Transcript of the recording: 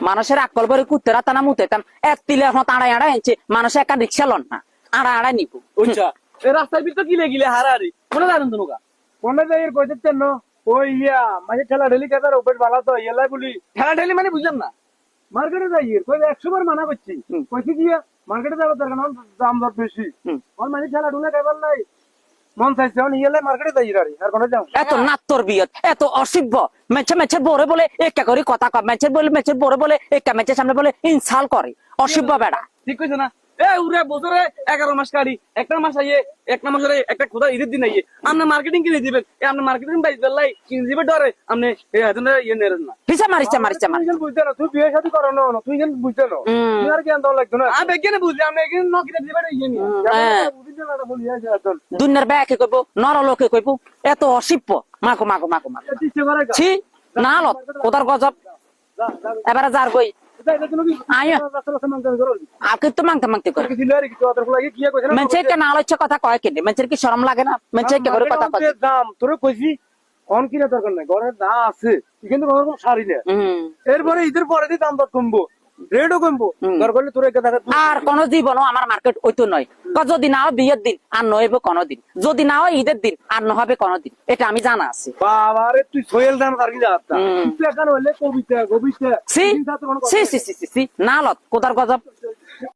মানুষের আকল করে কুত্তে রাতানা মুতেতাম এক তিলে এখন আড়াই আড়াই আনছে মানুষের একটা রিক্সা লন না আড়াই আড়াই নিব আচ্ছা এই রাস্তার ভিতর গিলে গিলে হারাহারি মনে জানেন তো নৌকা কোনে যাই কইতেন না ওই ইয়া মাঝে ঠেলা ঢেলি কাদার উপর বালা তো ইয়েলাই বলি ঠেলা ঠেলি মানে বুঝলাম না মার্কেটে যাই কই 100 বার মানা করছি কইছি দিয়া মার্কেটে যাবো তার কারণ দাম দর বেশি ওর মানে ঠেলা ঢুলে খাইবার নাই মন চাইছে আমি ইয়েলাই মার্কেটে যাই আর কোনে যাও এত নাত্তর বিয়ত এত অসভ্য মেছে মেছে বরে বলে একা করে কথা কয় মেছে বলে মেছে বরে বলে একা মেছে সামনে বলে ইনসাল করে অসভ্য বেড়া ঠিক কইছে না উরে বছরে 11 মাস কাড়ি একটা মাস আইয়ে একটা মাসের একটা খোদা ঈদের দিন আইয়ে আপনি মার্কেটিং কিনে দিবেন আপনি মার্কেটিং বাইজ বেলাই কিনে দিবে ডরে আপনি এজন্য ইয়ে নেরেন না হিসা মারিছে মারিছে মারিছে তুই বুঝতে না তুই বিয়ে শাদী করো না তুই কেন বুঝতে না তুই আর কেন দাও লাগতো না আমি এখানে বুঝলি আপনি এখানে নকিটা দিবে ইয়ে নিয়ে বুঝতে না বলি ইয়া যা তোর দুনিয়ার ব্যাকে কইব নর লোকে কইব এত অসভ্য মাকো মাকো মাকো মাকো দিতে পারে ছি না লত কোদার গজব এবারে যার কই আয়া আকে তো মাংতে মাংতে করে মেছে কে না আলোচ্য কথা কয় কেনে মেছের কি শরম লাগে না মেছে কে করে কথা কয় দাম তোর কইছি কোন কিনা দরকার নাই ঘরে দা আছে কিন্তু ঘর কোন সারি না এরপরে ঈদের পরে দাম দর কমবো রেটও কমবো দরকার হলে তোর একটা দেখা আর কোন জীবনও আমার মার্কেট ওইতো নয় যদি না হয় বিয়ের দিন আর নয় কোনদিন যদি না হয় ঈদের দিন আর ন হবে কোনদিন এটা আমি জানা আছে বাবারে তুই সোহেল দাম আর কি যাতা তুই এখন হলে কবিতা কবিতা সি সি সি সি না লত কোদার গজব